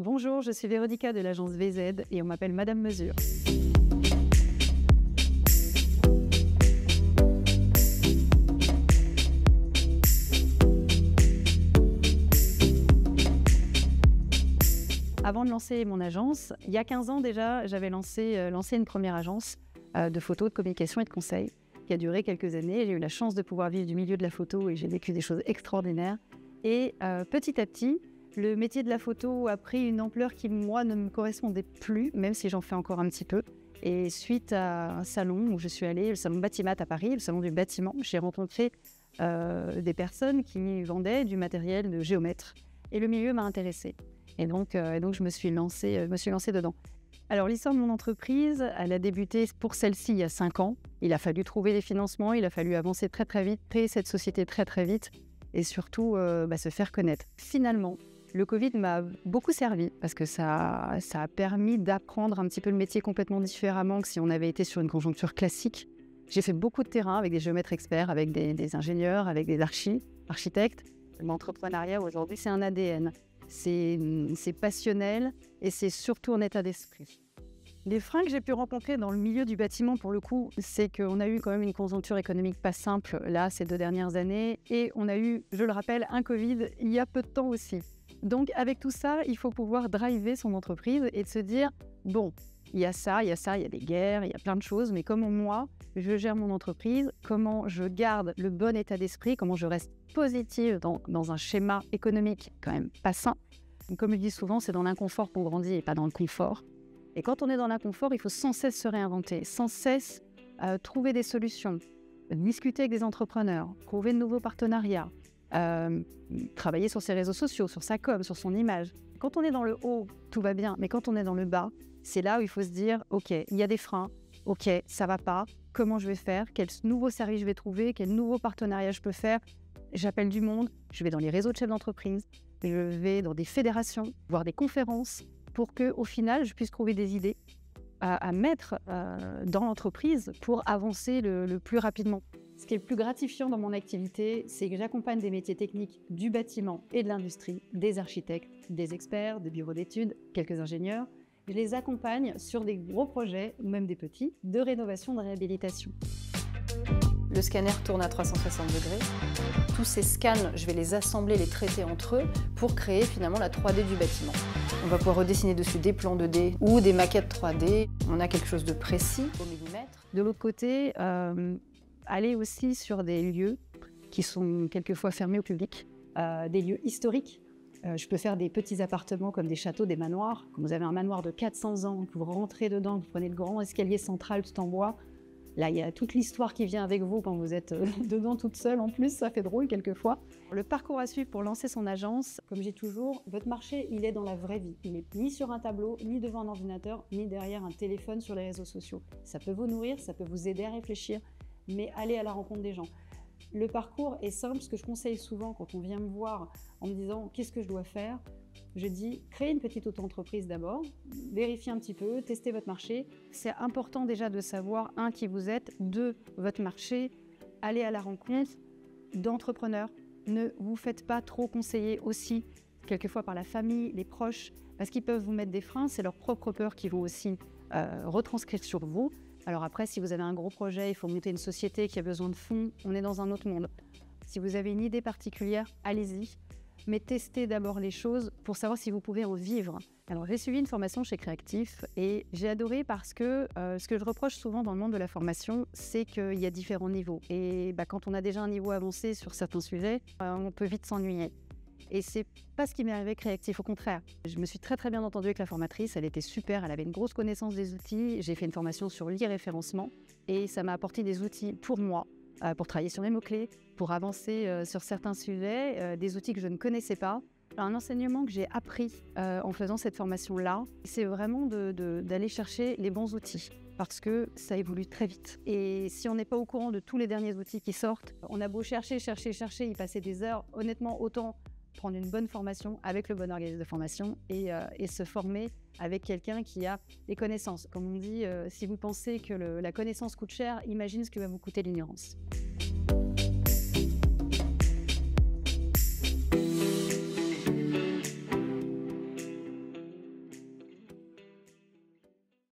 Bonjour, je suis Véronica de l'agence VZ et on m'appelle Madame Mesure. Avant de lancer mon agence, il y a 15 ans déjà, j'avais lancé une première agence de photos, de communication et de conseil qui a duré quelques années. J'ai eu la chance de pouvoir vivre du milieu de la photo et j'ai vécu des choses extraordinaires. Et petit à petit, le métier de la photo a pris une ampleur qui, moi, ne me correspondait plus, même si j'en fais encore un petit peu. Et suite à un salon où je suis allée, le salon Batimat à Paris, le salon du bâtiment, j'ai rencontré des personnes qui vendaient du matériel de géomètre. Et le milieu m'a intéressée. Et donc je me suis lancée dedans. Alors, l'histoire de mon entreprise, elle a débuté pour celle-ci il y a 5 ans. Il a fallu trouver des financements, il a fallu avancer très très vite, créer cette société très très vite et surtout se faire connaître. Finalement, le Covid m'a beaucoup servi parce que ça a permis d'apprendre un petit peu le métier complètement différemment que si on avait été sur une conjoncture classique. J'ai fait beaucoup de terrain avec des géomètres experts, avec des ingénieurs, avec des architectes. L'entrepreneuriat aujourd'hui, c'est un ADN. C'est passionnel et c'est surtout en état d'esprit. Les freins que j'ai pu rencontrer dans le milieu du bâtiment, pour le coup, c'est qu'on a eu quand même une conjoncture économique pas simple, là, ces 2 dernières années. Et on a eu, je le rappelle, un Covid il y a peu de temps aussi. Donc, avec tout ça, il faut pouvoir driver son entreprise et de se dire, bon, il y a ça, il y a des guerres, il y a plein de choses, mais comment moi, je gère mon entreprise, comment je garde le bon état d'esprit, comment je reste positive dans un schéma économique quand même pas sain. Comme je dis souvent, c'est dans l'inconfort qu'on grandit et pas dans le confort. Et quand on est dans l'inconfort, il faut sans cesse se réinventer, sans cesse trouver des solutions, discuter avec des entrepreneurs, trouver de nouveaux partenariats, travailler sur ses réseaux sociaux, sur sa com, sur son image. Quand on est dans le haut, tout va bien, mais quand on est dans le bas, c'est là où il faut se dire, ok, il y a des freins, ok, ça va pas, comment je vais faire, quel nouveau service je vais trouver, quel nouveau partenariat je peux faire. J'appelle du monde, je vais dans les réseaux de chefs d'entreprise, je vais dans des fédérations, voir des conférences, pour qu'au final, je puisse trouver des idées à mettre dans l'entreprise pour avancer le plus rapidement. Ce qui est le plus gratifiant dans mon activité, c'est que j'accompagne des métiers techniques du bâtiment et de l'industrie, des architectes, des experts, des bureaux d'études, quelques ingénieurs. Je les accompagne sur des gros projets, ou même des petits, de rénovation, de réhabilitation. Le scanner tourne à 360 degrés. Tous ces scans, je vais les assembler, les traiter entre eux pour créer finalement la 3D du bâtiment. On va pouvoir redessiner dessus des plans 2D ou des maquettes 3D. On a quelque chose de précis au millimètre. De l'autre côté, aller aussi sur des lieux qui sont quelquefois fermés au public, des lieux historiques. Je peux faire des petits appartements comme des châteaux, des manoirs. Quand vous avez un manoir de 400 ans, que vous rentrez dedans, que vous prenez le grand escalier central tout en bois, là, il y a toute l'histoire qui vient avec vous quand vous êtes dedans toute seule. En plus, ça fait drôle quelquefois. Le parcours à suivre pour lancer son agence, comme j'ai toujours, votre marché, il est dans la vraie vie. Il n'est ni sur un tableau, ni devant un ordinateur, ni derrière un téléphone sur les réseaux sociaux. Ça peut vous nourrir, ça peut vous aider à réfléchir, mais allez à la rencontre des gens. Le parcours est simple. Ce que je conseille souvent quand on vient me voir en me disant « qu'est-ce que je dois faire ?» Je dis « créez une petite auto-entreprise d'abord, vérifiez un petit peu, testez votre marché. » C'est important déjà de savoir, 1, qui vous êtes, 2, votre marché, allez à la rencontre d'entrepreneurs. Ne vous faites pas trop conseiller aussi, quelquefois par la famille, les proches, parce qu'ils peuvent vous mettre des freins, c'est leurs propres peurs qui vont aussi retranscrire sur vous. Alors après, si vous avez un gros projet, il faut monter une société qui a besoin de fonds, on est dans un autre monde. Si vous avez une idée particulière, allez-y. Mais testez d'abord les choses pour savoir si vous pouvez en vivre. Alors, j'ai suivi une formation chez Créactif et j'ai adoré parce que ce que je reproche souvent dans le monde de la formation, c'est qu'il y a différents niveaux. Et quand on a déjà un niveau avancé sur certains sujets, on peut vite s'ennuyer. Et c'est pas ce qui m'est arrivé avec Créactif, au contraire. Je me suis très très bien entendue avec la formatrice, elle était super, elle avait une grosse connaissance des outils. J'ai fait une formation sur l'e-référencement et ça m'a apporté des outils pour moi, pour travailler sur mes mots-clés, pour avancer sur certains sujets, des outils que je ne connaissais pas. Un enseignement que j'ai appris en faisant cette formation-là, c'est vraiment d'aller chercher les bons outils parce que ça évolue très vite. Et si on n'est pas au courant de tous les derniers outils qui sortent, on a beau chercher, y passer des heures, honnêtement, autant prendre une bonne formation avec le bon organisme de formation et se former avec quelqu'un qui a des connaissances. Comme on dit, si vous pensez que la connaissance coûte cher, imaginez ce que va vous coûter l'ignorance.